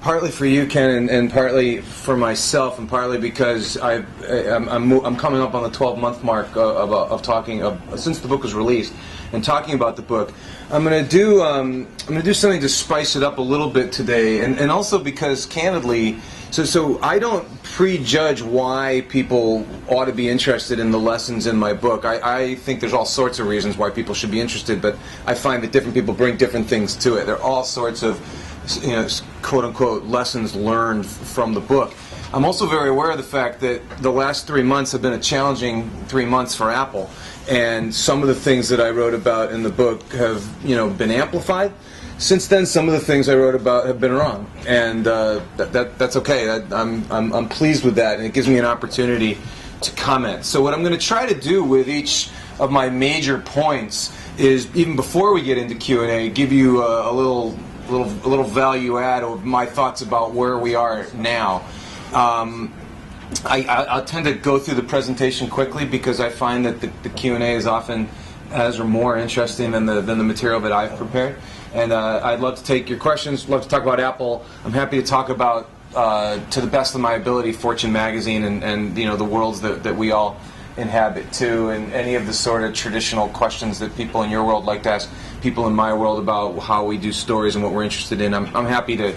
Partly for you, Ken, and partly for myself, and partly because I'm coming up on the 12-month mark of talking since the book was released and talking about the book. I'm going to do something to spice it up a little bit today, and also because candidly, so I don't prejudge why people ought to be interested in the lessons in my book. I think there's all sorts of reasons why people should be interested, but I find that different people bring different things to it. There are all sorts of, quote-unquote lessons learned from the book. I'm also very aware of the fact that the last 3 months have been a challenging 3 months for Apple, and some of the things that I wrote about in the book have been amplified. Since then, some of the things I wrote about have been wrong, and that's okay. I'm pleased with that, and it gives me an opportunity to comment. So what I'm going to try to do with each of my major points is, even before we get into Q&A, give you a little value add of my thoughts about where we are now. I'll tend to go through the presentation quickly because I find that the Q&A is often as or more interesting than the material that I've prepared. And I'd love to take your questions, love to talk about Apple. I'm happy to talk about, to the best of my ability, Fortune magazine and the worlds that we all inhabit too, and any of the sort of traditional questions that people in your world like to ask people in my world about how we do stories and what we're interested in. I'm happy to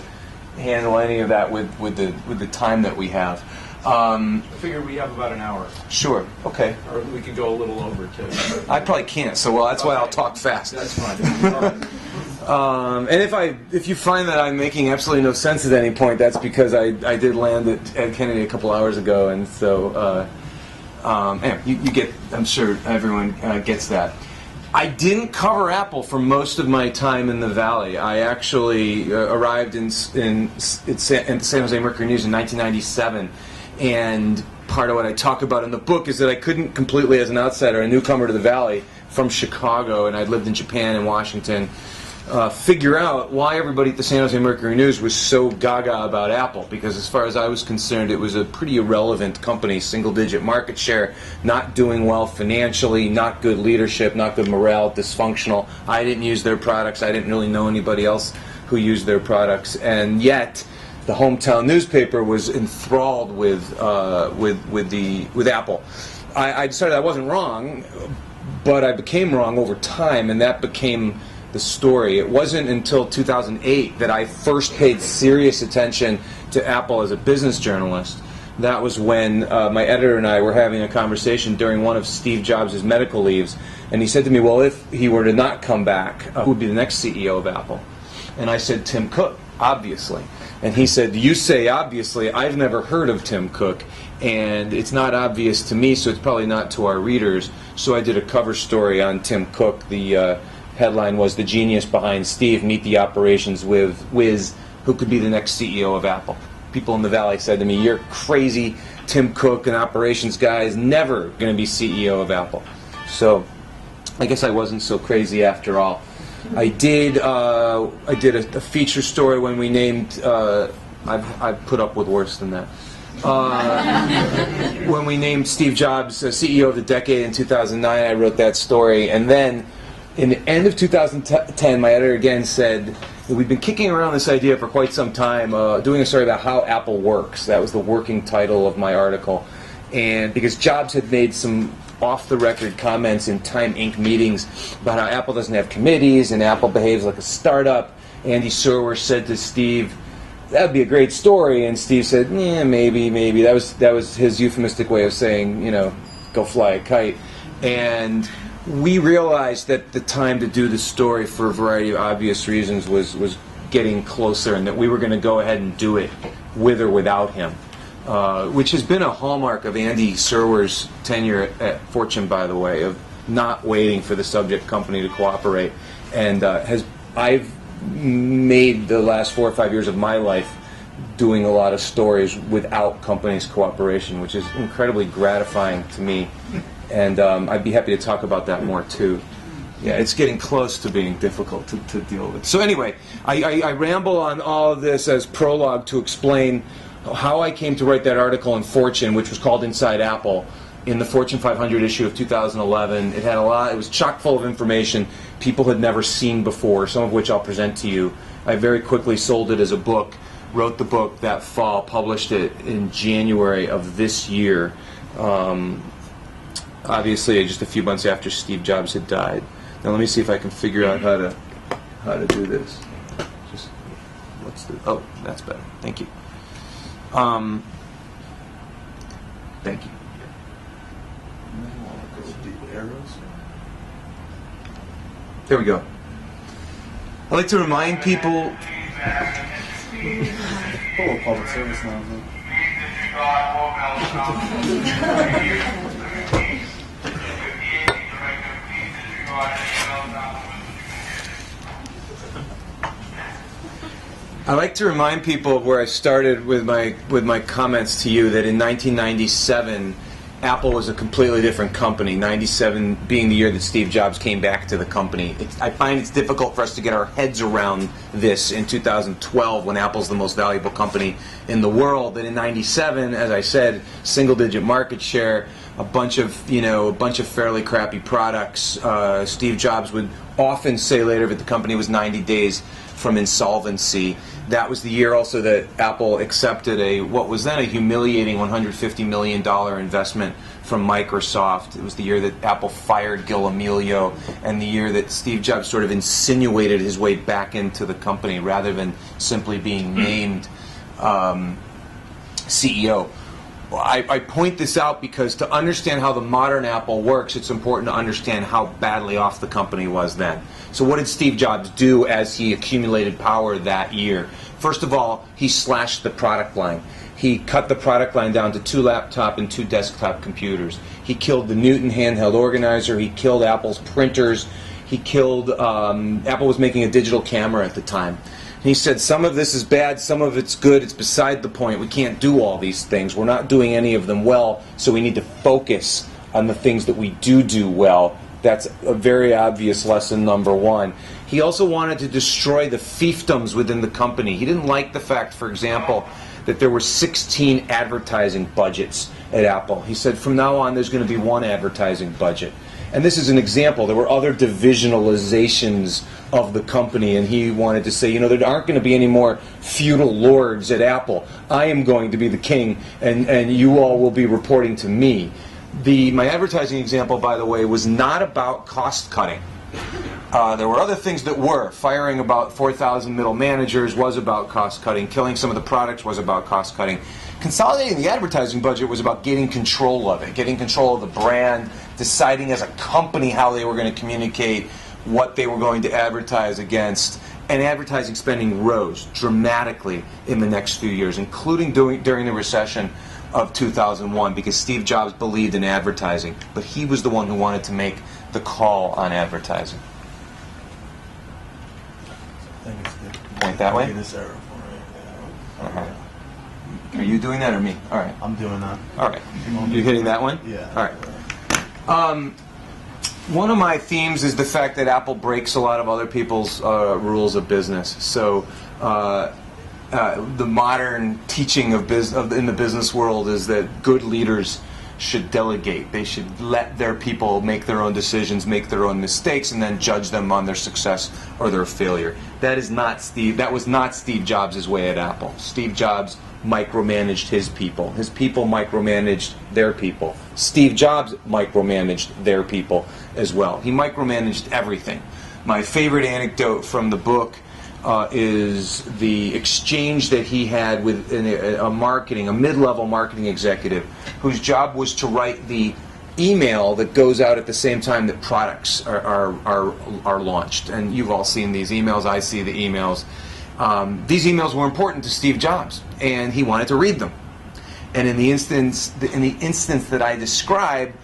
handle any of that with the time that we have. I figure we have about an hour. Sure. Okay. Or we could go a little over too. I probably can't. So that's why I'll talk fast. That's fine. All right. And if you find that I'm making absolutely no sense at any point, that's because I did land at Kennedy a couple hours ago, and so anyway, you get. I'm sure everyone gets that. I didn't cover Apple for most of my time in the Valley. I actually arrived in San Jose Mercury News in 1997, and part of what I talk about in the book is that I couldn't completely, as an outsider, a newcomer to the Valley from Chicago, and I'd lived in Japan and Washington, figure out why everybody at the San Jose Mercury News was so gaga about Apple, because as far as I was concerned, it was a pretty irrelevant company, single-digit market share, not doing well financially, not good leadership, not good morale, dysfunctional. I didn't use their products. I didn't really know anybody else who used their products, and yet the hometown newspaper was enthralled with Apple. I decided I wasn't wrong, but I became wrong over time, and that became the story. It wasn't until 2008 that I first paid serious attention to Apple as a business journalist. That was when my editor and I were having a conversation during one of Steve Jobs' medical leaves, and he said to me, well, if he were to not come back, who would be the next CEO of Apple? And I said, Tim Cook, obviously. And he said, you say obviously, I've never heard of Tim Cook, and it's not obvious to me, so it's probably not to our readers. So I did a cover story on Tim Cook. The headline was, "The Genius Behind Steve, Meet the Operations Whiz, Who Could Be the Next CEO of Apple?" People in the Valley said to me, you're crazy, Tim Cook, an operations guy, is never going to be CEO of Apple. So I guess I wasn't so crazy after all. I did a feature story when we named, I've put up with worse than that. When we named Steve Jobs CEO of the decade in 2009, I wrote that story, and then in the end of 2010, my editor again said, we've been kicking around this idea for quite some time, doing a story about how Apple works. That was the working title of my article. And because Jobs had made some off-the-record comments in Time Inc. meetings about how Apple doesn't have committees and Apple behaves like a startup, Andy Serwer said to Steve, that would be a great story. And Steve said, yeah, maybe. That was his euphemistic way of saying, go fly a kite. And we realized that the time to do the story, for a variety of obvious reasons, was getting closer, and that we were going to go ahead and do it with or without him, which has been a hallmark of Andy Serwer's tenure at Fortune, by the way, of not waiting for the subject company to cooperate. And I've made the last 4 or 5 years of my life doing a lot of stories without companies' cooperation, which is incredibly gratifying to me. And I'd be happy to talk about that more too. Yeah, it's getting close to being difficult to deal with. So anyway, I ramble on all of this as prologue to explain how I came to write that article in Fortune, which was called Inside Apple, in the Fortune 500 issue of 2011. It had a lot. It was chock full of information people had never seen before, some of which I'll present to you I very quickly sold it as a book, wrote the book that fall, published it in January of this year. Obviously, just a few months after Steve Jobs had died. Now let me see if I can figure out how to do this. Just oh, that's better. Thank you. Thank you. There we go. I'd like to remind people. Full public service announcement. I like to remind people of where I started with my comments to you, that in 1997, Apple was a completely different company. 97 being the year that Steve Jobs came back to the company. I find it's difficult for us to get our heads around this in 2012, when Apple's the most valuable company in the world. That in 97, as I said, single-digit market share, a bunch of fairly crappy products. Steve Jobs would often say later that the company was 90 days from insolvency. That was the year also that Apple accepted what was then a humiliating $150 million investment from Microsoft. It was the year that Apple fired Gil Amelio, and the year that Steve Jobs sort of insinuated his way back into the company rather than simply being named CEO. I point this out because to understand how the modern Apple works, it's important to understand how badly off the company was then. So what did Steve Jobs do as he accumulated power that year? First of all, he slashed the product line. He cut the product line down to 2 laptop and 2 desktop computers. He killed the Newton handheld organizer. He killed Apple's printers. He killed, Apple was making a digital camera at the time. He said, some of this is bad, some of it's good, it's beside the point. We can't do all these things. We're not doing any of them well, so we need to focus on the things that we do well. That's a very obvious lesson number one. He also wanted to destroy the fiefdoms within the company. He didn't like the fact, for example, that there were 16 advertising budgets at Apple. He said, from now on, there's going to be 1 advertising budget. And this is an example. There were other divisionalizations of the company, and he wanted to say, there aren't going to be any more feudal lords at Apple. I am going to be the king, and you all will be reporting to me. My advertising example, by the way, was not about cost cutting. There were other things that were. Firing about 4,000 middle managers was about cost cutting. Killing some of the products was about cost cutting. Consolidating the advertising budget was about getting control of it, getting control of the brand, deciding as a company how they were going to communicate, what they were going to advertise against. And advertising spending rose dramatically in the next few years, including during the recession of 2001, because Steve Jobs believed in advertising, but he was the one who wanted to make the call on advertising. Point that way? Uh-huh. Are you doing that or me? All right. I'm doing that. All right. You hitting that one? Yeah. All right. One of my themes is the fact that Apple breaks a lot of other people's rules of business. So the modern teaching in the business world is that good leaders should delegate. They should let their people make their own decisions, make their own mistakes, and then judge them on their success or their failure. That was not Steve Jobs' way at Apple. Steve Jobs micromanaged his people. His people micromanaged their people. Steve Jobs micromanaged their people as well. He micromanaged everything. My favorite anecdote from the book is the exchange that he had with a mid-level marketing executive whose job was to write the email that goes out at the same time that products are launched. And you've all seen these emails. I see the emails. These emails were important to Steve Jobs, and he wanted to read them. And in the instance that I described,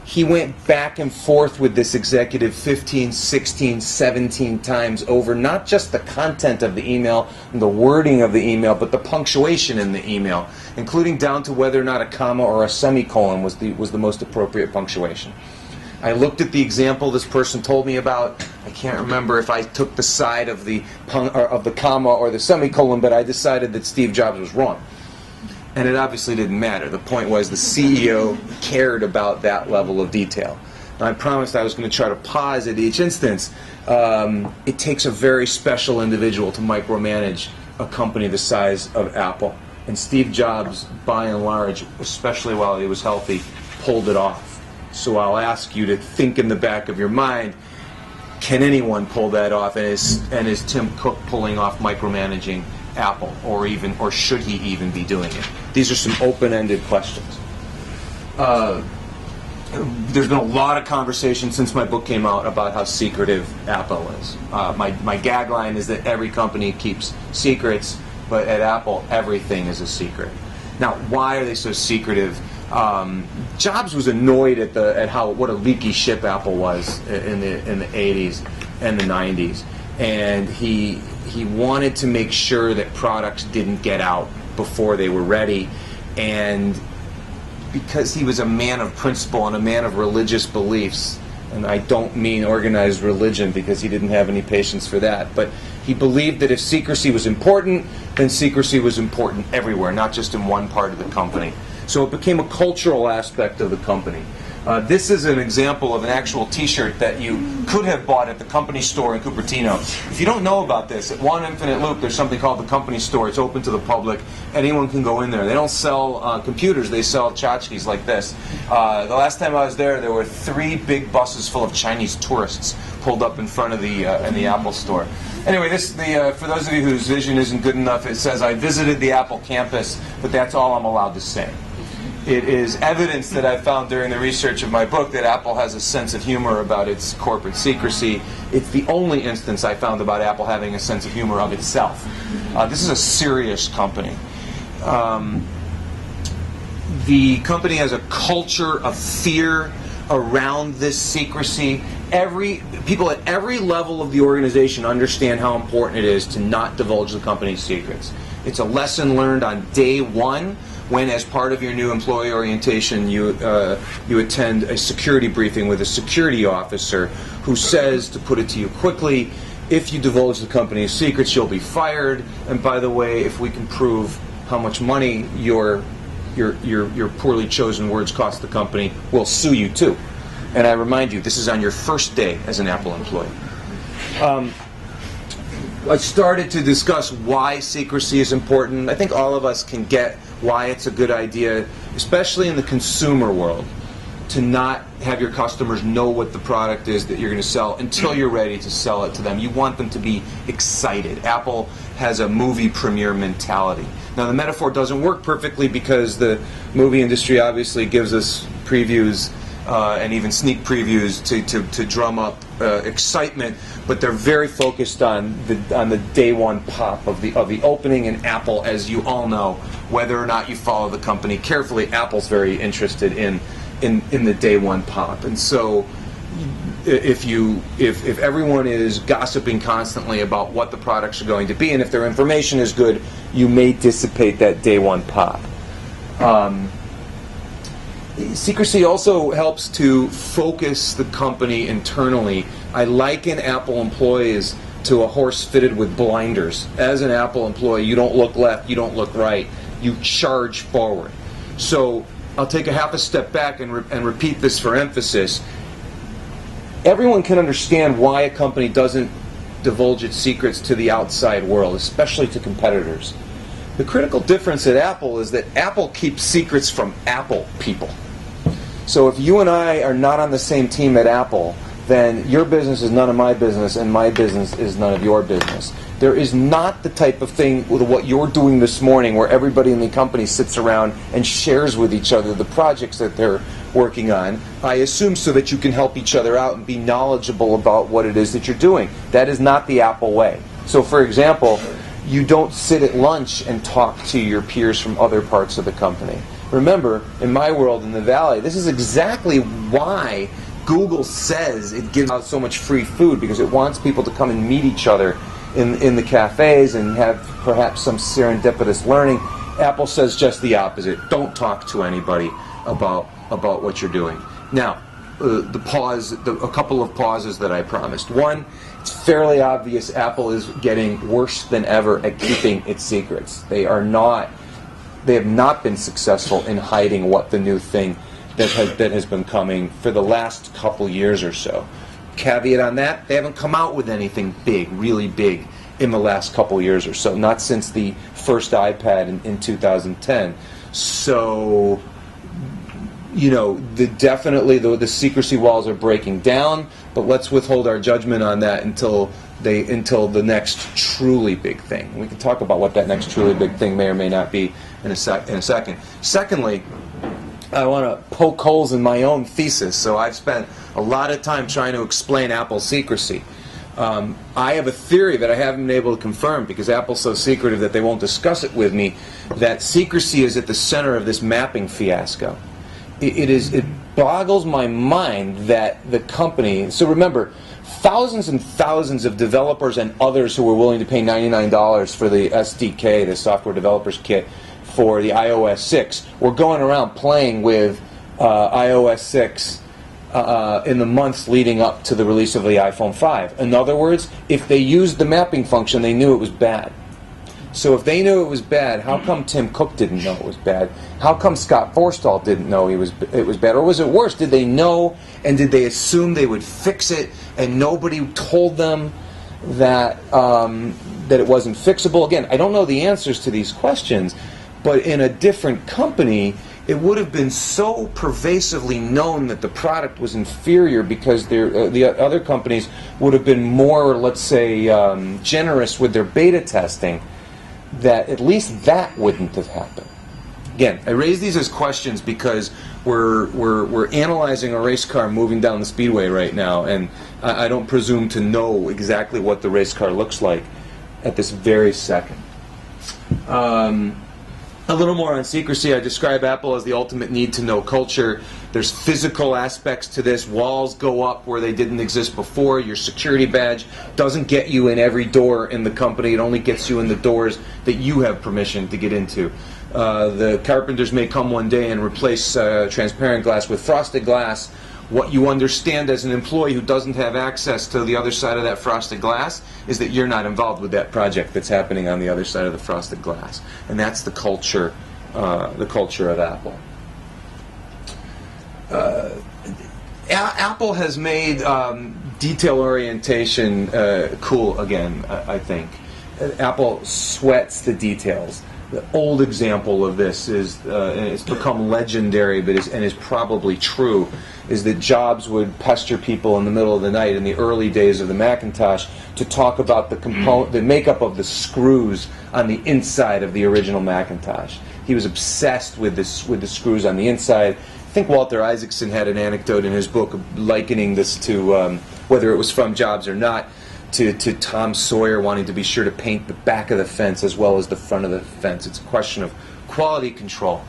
he went back and forth with this executive 15, 16, 17 times over not just the content of the email and the wording of the email, but the punctuation in the email, including down to whether or not a comma or a semicolon was the most appropriate punctuation. I looked at the example this person told me about. I can't remember if I took the side of the comma or the semicolon, but I decided that Steve Jobs was wrong. And it obviously didn't matter. The point was the CEO cared about that level of detail. I promised I was going to try to pause at each instance. It takes a very special individual to micromanage a company the size of Apple. And Steve Jobs, by and large, especially while he was healthy, pulled it off. So I'll ask you to think in the back of your mind, can anyone pull that off? And is Tim Cook pulling off micromanaging Apple, or should he even be doing it? These are some open-ended questions. There's been a lot of conversation since my book came out about how secretive Apple is. My gag line is that every company keeps secrets, but at Apple, everything is a secret. Now, why are they so secretive? Jobs was annoyed at what a leaky ship Apple was in the 80s and the 90s, and he wanted to make sure that products didn't get out before they were ready, and because he was a man of principle and a man of religious beliefs, and I don't mean organized religion because he didn't have any patience for that, but he believed that if secrecy was important, then secrecy was important everywhere, not just in one part of the company. So it became a cultural aspect of the company. This is an example of an actual T-shirt that you could have bought at the company store in Cupertino. If you don't know about this, at One Infinite Loop, there's something called the company store. It's open to the public. Anyone can go in there. They don't sell computers. They sell tchotchkes like this. The last time I was there were 3 big buses full of Chinese tourists pulled up in front of the Apple store. Anyway, for those of you whose vision isn't good enough, it says, I visited the Apple campus, but that's all I'm allowed to say. It is evidence that I found during the research of my book that Apple has a sense of humor about its corporate secrecy. It's the only instance I found about Apple having a sense of humor of itself. This is a serious company. The company has a culture of fear around this secrecy. People at every level of the organization understand how important it is to not divulge the company's secrets. It's a lesson learned on day one, when, as part of your new employee orientation, you attend a security briefing with a security officer who says, to put it to you quickly, if you divulge the company's secrets, you'll be fired. And by the way, if we can prove how much money your poorly chosen words cost the company, we'll sue you too. And I remind you, this is on your first day as an Apple employee. I started to discuss why secrecy is important. I think all of us can get why it's a good idea, especially in the consumer world, to not have your customers know what the product is that you're going to sell until you're ready to sell it to them. You want them to be excited. Apple has a movie premiere mentality. Now, the metaphor doesn't work perfectly because the movie industry obviously gives us previews and even sneak previews to drum up excitement, but they're very focused on the day one pop of the opening. And Apple, as you all know, whether or not you follow the company carefully, Apple's very interested in the day one pop. And so if everyone is gossiping constantly about what the products are going to be, and if their information is good, you may dissipate that day one pop. Secrecy also helps to focus the company internally. I liken Apple employees to a horse fitted with blinders. As an Apple employee, you don't look left, you don't look right, you charge forward. So I'll take a half a step back and repeat this for emphasis. Everyone can understand why a company doesn't divulge its secrets to the outside world, especially to competitors. The critical difference at Apple is that Apple keeps secrets from Apple people. So if you and I are not on the same team at Apple, then your business is none of my business and my business is none of your business. There is not the type of thing with what you're doing this morning where everybody in the company sits around and shares with each other the projects that they're working on. I assume so that you can help each other out and be knowledgeable about what it is that you're doing. That is not the Apple way. So for example, you don't sit at lunch and talk to your peers from other parts of the company. Remember, in my world, in the Valley, this is exactly why Google says it gives out so much free food, because it wants people to come and meet each other in the cafes and have perhaps some serendipitous learning. Apple says just the opposite. Don't talk to anybody about what you're doing. Now, a couple of pauses that I promised. One, it's fairly obvious Apple is getting worse than ever at keeping its secrets. They have not been successful in hiding what the new thing that has been coming for the last couple years or so. Caveat on that, they haven't come out with anything big, really big, in the last couple years or so, not since the first iPad in 2010. So, definitely the secrecy walls are breaking down, but let's withhold our judgment on that until the next truly big thing. We can talk about what that next truly big thing may or may not be in a second. Secondly, I want to poke holes in my own thesis, so I've spent a lot of time trying to explain Apple's secrecy. I have a theory that I haven't been able to confirm because Apple's so secretive that they won't discuss it with me, that secrecy is at the center of this mapping fiasco. It boggles my mind that the company, so remember, thousands and thousands of developers and others who were willing to pay $99 for the SDK, the software developers kit, for the iOS 6, were going around playing with iOS 6 in the months leading up to the release of the iPhone 5. In other words, if they used the mapping function, they knew it was bad. So if they knew it was bad, how come Tim Cook didn't know it was bad? How come Scott Forstall didn't know it was bad? Or was it worse? Did they know and did they assume they would fix it and nobody told them that that it wasn't fixable? Again, I don't know the answers to these questions, but in a different company, it would have been so pervasively known that the product was inferior because the other companies would have been more, let's say, generous with their beta testing, that at least that wouldn't have happened. Again, I raise these as questions because we're analyzing a race car moving down the speedway right now, and I don't presume to know exactly what the race car looks like at this very second. A little more on secrecy. I describe Apple as the ultimate need-to-know culture. There's physical aspects to this. Walls go up where they didn't exist before. Your security badge doesn't get you in every door in the company. It only gets you in the doors that you have permission to get into. The carpenters may come one day and replace transparent glass with frosted glass. What you understand as an employee who doesn't have access to the other side of that frosted glass is that you're not involved with that project that's happening on the other side of the frosted glass. And that's the culture of Apple. Apple has made detail orientation cool again, I think. Apple sweats the details. The old example of this is, and it's become legendary, but is probably true, is that Jobs would pester people in the middle of the night in the early days of the Macintosh to talk about the makeup of the screws on the inside of the original Macintosh. He was obsessed with the screws on the inside. I think Walter Isaacson had an anecdote in his book likening this to, whether it was from Jobs or not, to Tom Sawyer wanting to be sure to paint the back of the fence as well as the front of the fence. It's a question of quality control.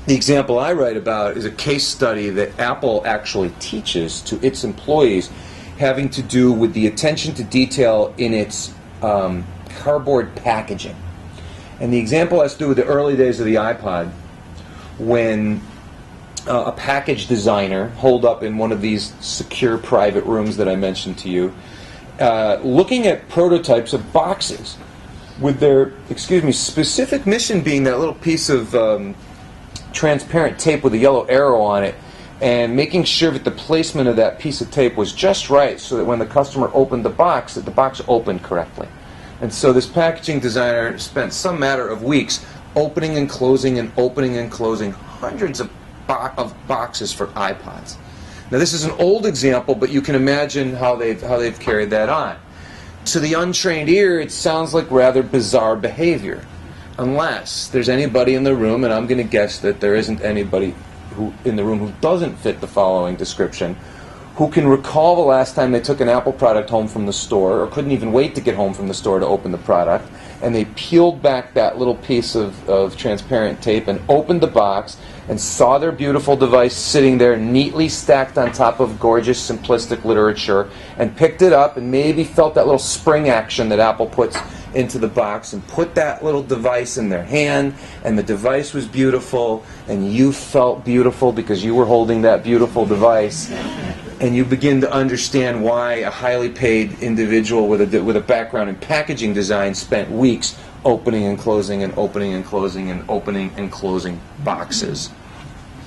The example I write about is a case study that Apple actually teaches to its employees having to do with the attention to detail in its cardboard packaging. And the example has to do with the early days of the iPod when a package designer holed up in one of these secure private rooms that I mentioned to you, looking at prototypes of boxes with their, specific mission being that little piece of transparent tape with a yellow arrow on it, and making sure that the placement of that piece of tape was just right so that when the customer opened the box, that the box opened correctly. And so this packaging designer spent some matter of weeks opening and closing and opening and closing hundreds of boxes for iPods. Now this is an old example, but you can imagine how they've carried that on. To the untrained ear, it sounds like rather bizarre behavior, unless there's anybody in the room, and I'm going to guess that there isn't anybody in the room who doesn't fit the following description, who can recall the last time they took an Apple product home from the store, or couldn't even wait to get home from the store to open the product, and they peeled back that little piece of transparent tape and opened the box and saw their beautiful device sitting there neatly stacked on top of gorgeous simplistic literature, and picked it up and maybe felt that little spring action that Apple puts into the box and put that little device in their hand, and the device was beautiful and you felt beautiful because you were holding that beautiful device, and you begin to understand why a highly paid individual with a background in packaging design spent weeks opening and closing and opening and closing and opening and closing boxes.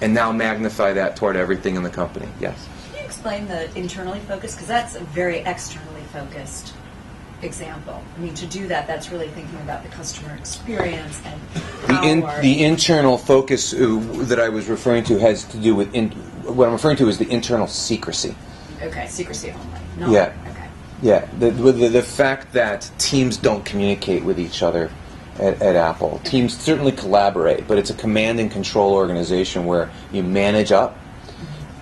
and now magnify that toward everything in the company. Yes. Can you explain the internally focused? Because that's a very externally focused example. I mean, to do that, that's really thinking about the customer experience and The internal focus that I was referring to has to do with what I'm referring to is the internal secrecy. Okay, secrecy only. No. Yeah. Okay. Yeah, the fact that teams don't communicate with each other at Apple. Teams certainly collaborate, but it's a command and control organization where you manage up.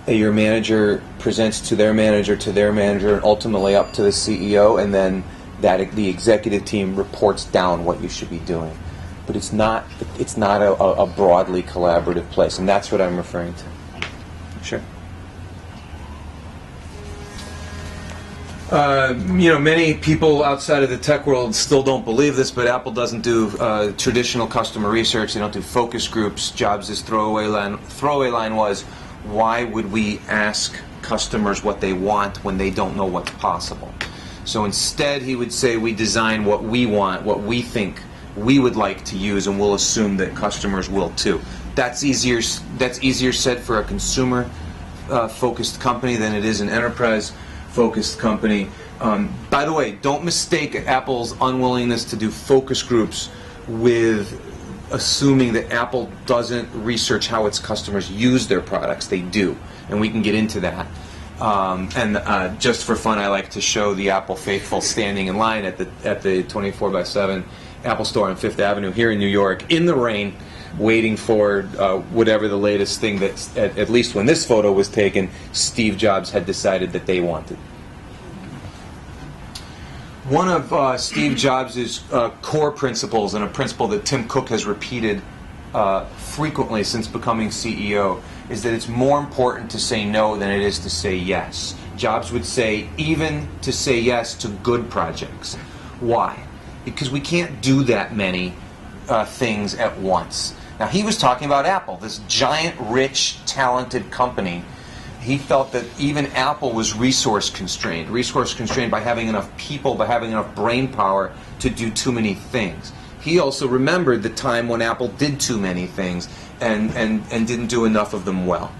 Your manager presents to their manager, and ultimately up to the CEO, and then the executive team reports down what you should be doing. But it's not a broadly collaborative place, and that's what I'm referring to. Sure. Many people outside of the tech world still don't believe this, but Apple doesn't do traditional customer research. They don't do focus groups. Jobs' throwaway line was, why would we ask customers what they want when they don't know what's possible? So instead, he would say, we design what we want, what we think we would like to use, and we'll assume that customers will too. That's easier said for a consumer focused company than it is an enterprise focused company. By the way, don't mistake Apple's unwillingness to do focus groups with assuming that Apple doesn't research how its customers use their products. They do, and we can get into that. And just for fun, I like to show the Apple faithful standing in line at the 24/7 Apple Store on Fifth Avenue here in New York in the rain, waiting for whatever the latest thing that, at least when this photo was taken, Steve Jobs had decided that they wanted. One of Steve Jobs' core principles, and a principle that Tim Cook has repeated frequently since becoming CEO, is that it's more important to say no than it is to say yes. Jobs would say, even to say yes to good projects. Why? Because we can't do that many things at once. Now, he was talking about Apple, this giant, rich, talented company. He felt that even Apple was resource constrained by having enough people, by having enough brain power to do too many things. He also remembered the time when Apple did too many things and didn't do enough of them well.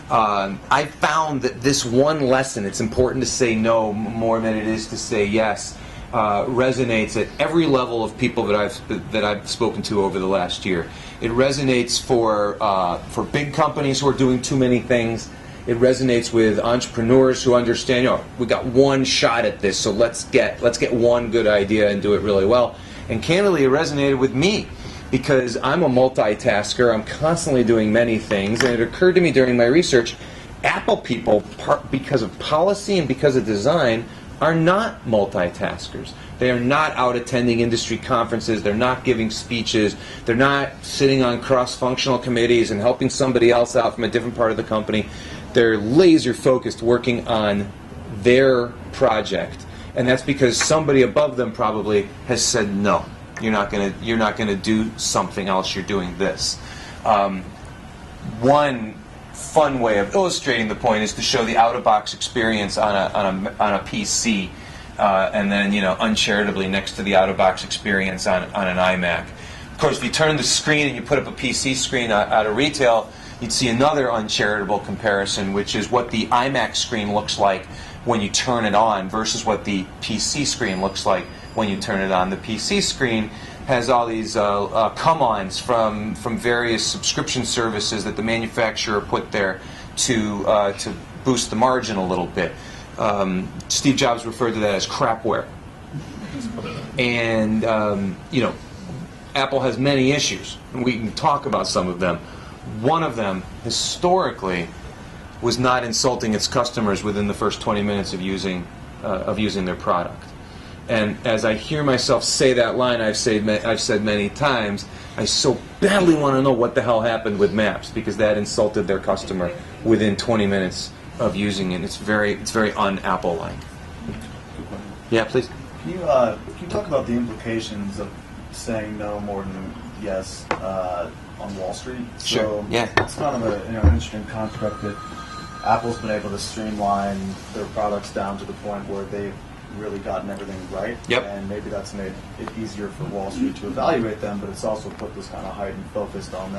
I found that this one lesson, it's important to say no more than it is to say yes, resonates at every level of people that I've spoken to over the last year. It resonates for big companies who are doing too many things. It resonates with entrepreneurs who understand, we got one shot at this, so let's get one good idea and do it really well. And candidly, it resonated with me because I'm a multitasker. I'm constantly doing many things, and it occurred to me during my research, Apple people, because of policy and because of design, are not multitaskers. They are not out attending industry conferences. They're not giving speeches. They're not sitting on cross-functional committees and helping somebody else out from a different part of the company. They're laser focused working on their project. And that's because somebody above them probably has said, no, you're not gonna do something else, you're doing this. One fun way of illustrating the point is to show the out-of-box experience on a PC, and then uncharitably next to the out-of-box experience on an iMac. Of course, if you turn the screen and you put up a PC screen out of retail, you'd see another uncharitable comparison, which is what the iMac screen looks like when you turn it on versus what the PC screen looks like when you turn it on. The PC screen has all these come-ons from various subscription services that the manufacturer put there to boost the margin a little bit. Steve Jobs referred to that as crapware. And Apple has many issues, and we can talk about some of them. One of them, historically, was not insulting its customers within the first 20 minutes of using their product. And as I hear myself say that line, I've said many times, I so badly want to know what the hell happened with Maps, because that insulted their customer within 20 minutes of using it. It's very un-Apple-like. Yeah, please. Can you talk about the implications of saying no more than yes on Wall Street? Sure. So yeah. It's kind of an interesting construct that Apple's been able to streamline their products down to the point where they've really gotten everything right. Yep. And maybe that's made it easier for Wall Street to evaluate them, but it's also put this kind of heightened focus on them.